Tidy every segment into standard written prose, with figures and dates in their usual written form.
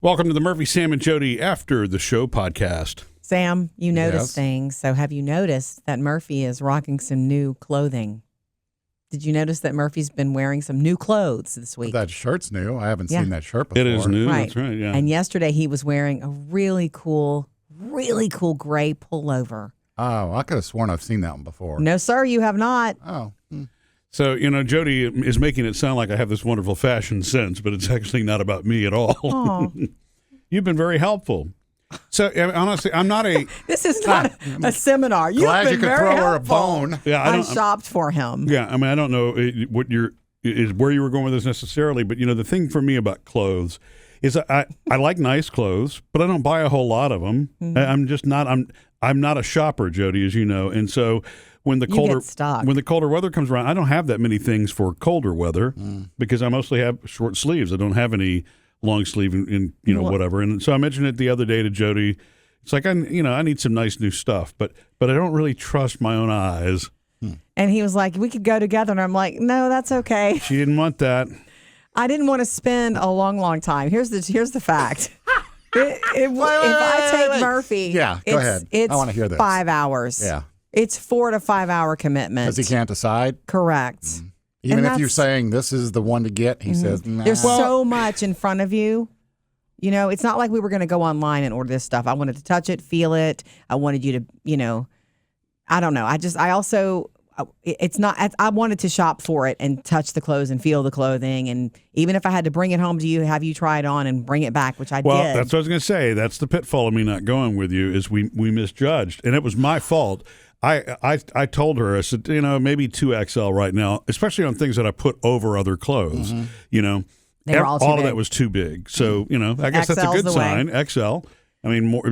Welcome to the Murphy, Sam, and Jodi After the Show podcast. Sam, you noticed things. So have you noticed that Murphy is rocking some new clothing? Did you notice that Murphy's been wearing some new clothes this week? That shirt's new. I haven't seen that shirt before. It is new. Right. That's right, yeah. And yesterday he was wearing a really cool gray pullover. Oh, I could have sworn I've seen that one before. No, sir, you have not. Oh. So, Jodi is making it sound like I have this wonderful fashion sense, but it's actually not about me at all. Oh. You've been very helpful. So, honestly, I'm not a... This is not a seminar. You've Glad been you could very throw her a helpful. bone. Yeah, I shopped for him. Yeah, I mean, I don't know what where you were going with this necessarily, but, the thing for me about clothes is I like nice clothes, but I don't buy a whole lot of them. Mm-hmm. I'm just not... I'm not a shopper, Jodi, as you know, and so... When the colder weather comes around, I don't have that many things for colder weather because I mostly have short sleeves. I don't have any long sleeve in whatever. And so I mentioned it the other day to Jodi. It's like I need some nice new stuff, but I don't really trust my own eyes. And he was like, "We could go together," and I'm like, "No, that's okay." She didn't want that. I didn't want to spend a long time. Here's the fact. If I take Murphy, go ahead. It's I want to hear this. 5 hours. Yeah. It's 4 to 5 hour commitment. Because he can't decide? Correct. Even if you're saying this is the one to get, he says, nah. There's so much in front of you. It's not like we were going to go online and order this stuff. I wanted to touch it, feel it. I wanted you to, I don't know. I wanted to shop for it and touch the clothes and feel the clothing. And even if I had to bring it home to you, have you try it on and bring it back, which I did. Well, that's what I was going to say. That's the pitfall of me not going with you is we misjudged. And it was my fault. I told her, I said, maybe 2XL right now, especially on things that I put over other clothes. They were all of that was too big. So, I guess that's a good sign. XL. I mean,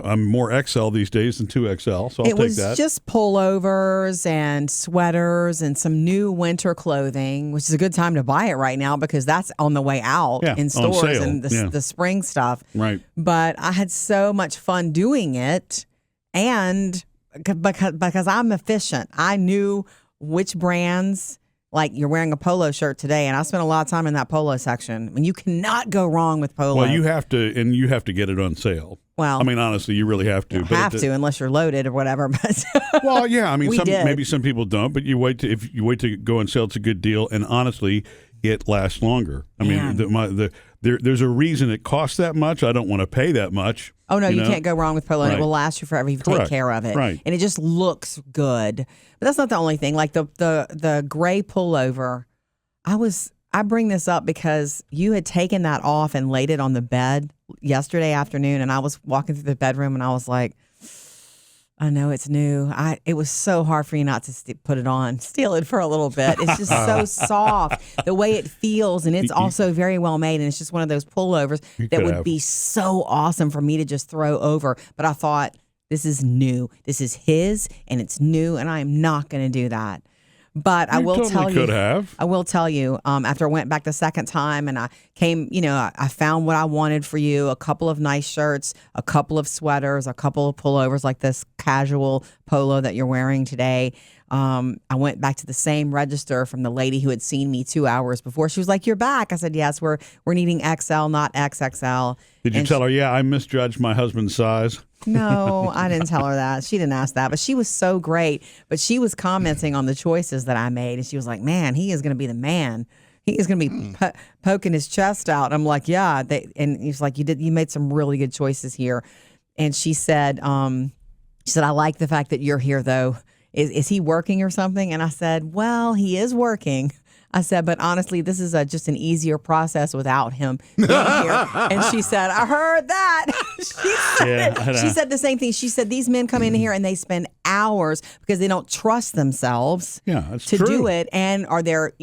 I'm more XL these days than 2XL, so I'll take that. It was just pullovers and sweaters and some new winter clothing, which is a good time to buy it right now because that's on the way out in stores and the spring stuff. Right. But I had so much fun doing it, and because I'm efficient, I knew which brands. Like you're wearing a polo shirt today, and I spent a lot of time in that polo section. I mean, you cannot go wrong with polo. Well, you have to get it on sale. Well, I mean, honestly, you really have to. Unless you're loaded or whatever. But well, yeah, I mean, maybe some people don't, but if you wait to go on sale, it's a good deal, and honestly, it lasts longer. I mean, there's a reason it costs that much. I don't want to pay that much. Oh, no, you can't go wrong with polo, and it will last you forever if you take care of it. Right. And it just looks good. But that's not the only thing. Like the gray pullover, I bring this up because you had taken that off and laid it on the bed yesterday afternoon, and I was walking through the bedroom, and I was like, I know it's new. It was so hard for you not to put it on, steal it for a little bit. It's just so soft, the way it feels, and it's also very well made. And it's just one of those pullovers that would be so awesome for me to just throw over. But I thought, this is new. This is his, and it's new, and I am not going to do that. But I will tell you, I will tell you, after I went back the second time and I came, I found what I wanted for you, a couple of nice shirts, a couple of sweaters, a couple of pullovers like this casual polo that you're wearing today. I went back to the same register from the lady who had seen me 2 hours before. She was like, "You're back." I said, "Yes, we're needing XL, not XXL." Did you tell her, yeah, I misjudged my husband's size? No, I didn't tell her that. She didn't ask that, but she was so great. But she was commenting on the choices that I made, and she was like, "Man, he is going to be the man. He is going to be poking his chest out." I'm like, "Yeah." And he's like, "You made some really good choices here." And she said, "I like the fact that you're here, though. Is he working or something?" And I said, "Well, he is working." I said, "But honestly, this is just an easier process without him being here." And she said, "I heard that." She said the same thing. She said, "These men come in here and they spend hours because they don't trust themselves to do it. And are there,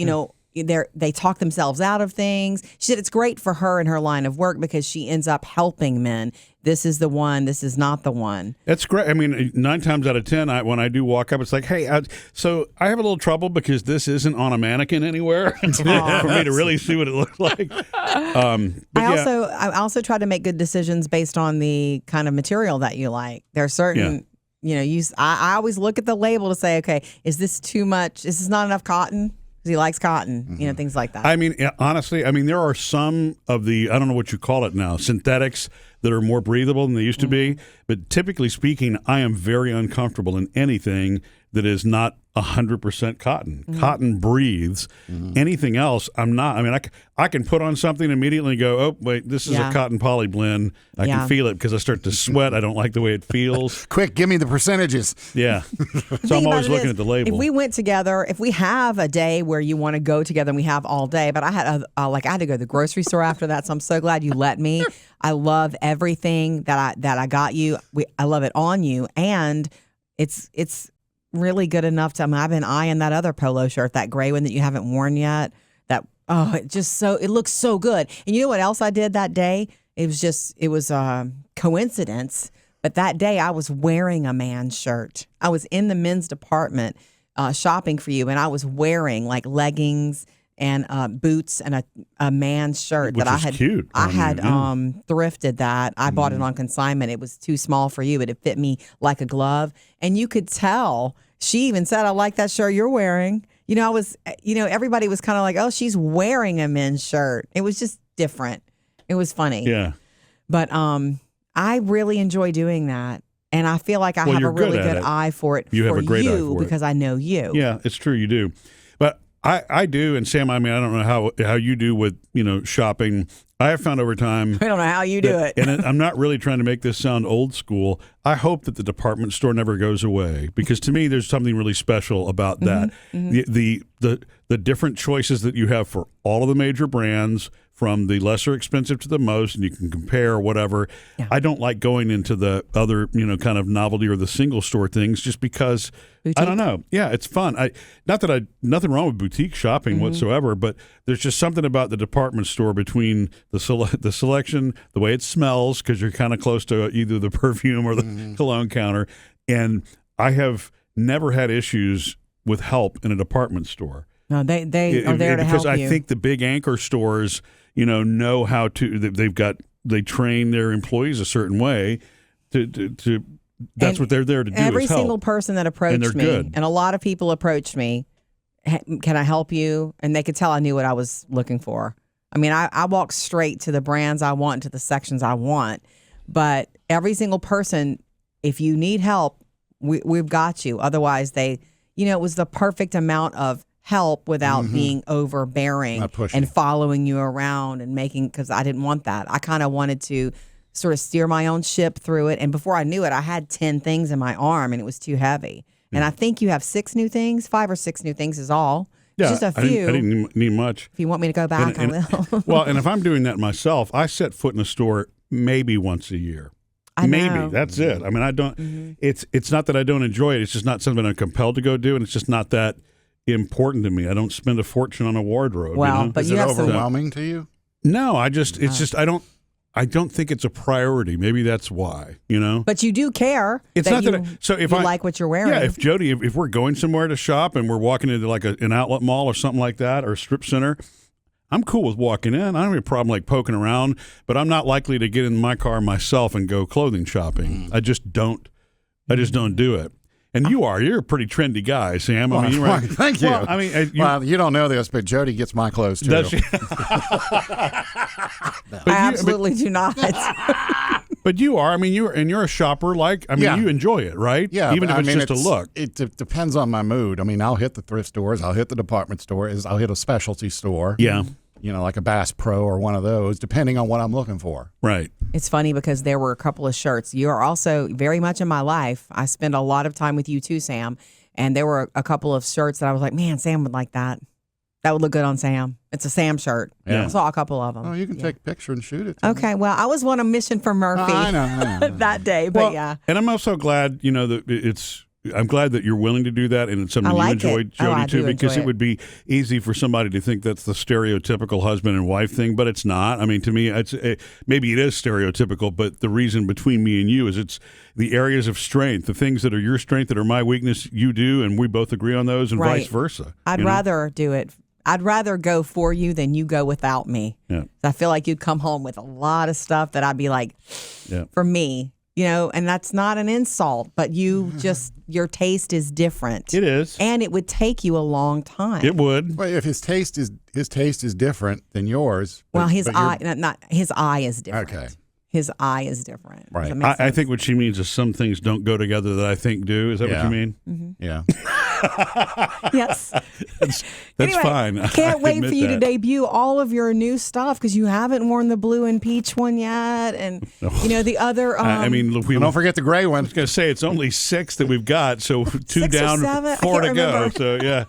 they talk themselves out of things." She said it's great for her in her line of work because she ends up helping men. This is the one. This is not the one. That's great. I mean, 9 times out of 10, when I do walk up, it's like, "Hey, so I have a little trouble because this isn't on a mannequin anywhere for me to really see what it looks like." I also try to make good decisions based on the kind of material that you like. There are certain, I always look at the label to say, okay, is this too much? Is this not enough cotton? because he likes cotton, things like that. I mean, honestly, there are some of the, I don't know what you call it now, synthetics that are more breathable than they used to be. But typically speaking, I am very uncomfortable in anything that is not 100% cotton. Cotton breathes. Anything else, I'm not. I can put on something immediately and go, oh, wait, this is a cotton poly blend. I can feel it because I start to sweat. I don't like the way it feels. Quick, give me the percentages. Yeah. So I'm always looking at the label. If we went together, if we have a day where you want to go together and we have all day, but I had I had to go to the grocery store after that, so I'm so glad you let me. I love everything that I got you. I love it on you, and it's really good enough to. I've been eyeing that other polo shirt, that gray one that you haven't worn yet. It looks so good. And you know what else I did that day? It was coincidence, but that day I was wearing a man's shirt. I was in the men's department shopping for you, and I was wearing like leggings and boots and a man's shirt Which that I is had. cute. I had thrifted that. I bought it on consignment. It was too small for you, but it fit me like a glove. And you could tell. She even said, "I like that shirt you're wearing." Everybody was kind of like, "Oh, she's wearing a men's shirt." It was just different. It was funny. Yeah. But I really enjoy doing that. And I feel like I have a really good eye for it. You have a great eye for it. Because I know you. Yeah, it's true. You do. But I do. And Sam, I don't know how you do with, shopping. I have found over time. I don't know how you do it. And I'm not really trying to make this sound old school. I hope that the department store never goes away, because to me, there's something really special about that. The different choices that you have for all of the major brands, from the lesser expensive to the most, and you can compare whatever. Yeah. I don't like going into the other, kind of novelty or the single store things, just because boutique? I don't know. Yeah, it's fun. Nothing wrong with boutique shopping whatsoever, but there's just something about the department store, between the selection, the way it smells, because you're kind of close to either the perfume or the cologne counter. And I have never had issues with help in a department store. No, they are there to help you. Because I think the big anchor stores, know how to. They train their employees a certain way to. That's what they're there to do. Every is help. single person that approached me, and a lot of people approached me, "Can I help you?" And they could tell I knew what I was looking for. I walk straight to the brands I want, to the sections I want. But every single person, if you need help, we've got you. Otherwise, it was the perfect amount of help without being overbearing and following you around and because I didn't want that. I kind of wanted to sort of steer my own ship through it. And before I knew it, I had 10 things in my arm and it was too heavy. Yeah. And I think you have 5 or 6 new things is all. Yeah, just a few. I didn't need much. If you want me to go back, I will. Well, and if I'm doing that myself, I set foot in a store maybe once a year. Maybe that's it. I don't. It's not that I don't enjoy it. It's just not something I'm compelled to go do, and it's just not that important to me. I don't spend a fortune on a wardrobe. Well, but is it overwhelming to you? No, it's just I don't think it's a priority. Maybe that's why, But you do care. It's not that. So if I like what you're wearing, yeah. If Jodi, if we're going somewhere to shop and we're walking into like an outlet mall or something like that, or a strip center, I'm cool with walking in. I don't have a problem like poking around, but I'm not likely to get in my car myself and go clothing shopping. I just don't do it. And you're a pretty trendy guy, Sam. Thank you. Well, you don't know this, but Jodi gets my clothes too. Does she? I absolutely do not. But you are. You're a shopper. You enjoy it, right? Yeah. Even if it's just a look. It depends on my mood. I'll hit the thrift stores. I'll hit the department stores. I'll hit a specialty store. Yeah. Like a Bass Pro or one of those, depending on what I'm looking for. Right. It's funny because there were a couple of shirts. You are also very much in my life. I spend a lot of time with you too, Sam. And there were a couple of shirts that I was like, man, Sam would like that. That would look good on Sam. It's a Sam shirt. Yeah. I saw a couple of them. Oh, you can take a picture and shoot it. Okay. Well, I was on a mission for Murphy I know. that day, but yeah. And I'm also glad, that I'm glad that you're willing to do that, and it's something you enjoy, Jodi, too, because it would be easy for somebody to think that's the stereotypical husband and wife thing, but it's not. To me, maybe it is stereotypical, but the reason between me and you is it's the areas of strength, the things that are your strength that are my weakness, you do, and we both agree on those, and vice versa. I'd rather do it. I'd rather go for you than you go without me. Yeah. I feel like you'd come home with a lot of stuff that I'd be like, for me, and that's not an insult, but your taste is different. It is. And it would take you a long time. It would. Well, if his taste is different than yours. Well, his eye is different. Okay. His eye is different. Right. I think what she means is some things don't go together that I think do. Is that what you mean? Mm-hmm. Yeah. Yes. That's anyway, fine. Can't wait for you to debut all of your new stuff because you haven't worn the blue and peach one yet. And, the other. Don't forget the gray one. I was going to say, it's only 6 that we've got. So 2 down, 4 to go. So, yeah.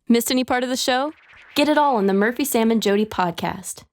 Missed any part of the show? Get it all on the Murphy, Sam, and Jodi podcast.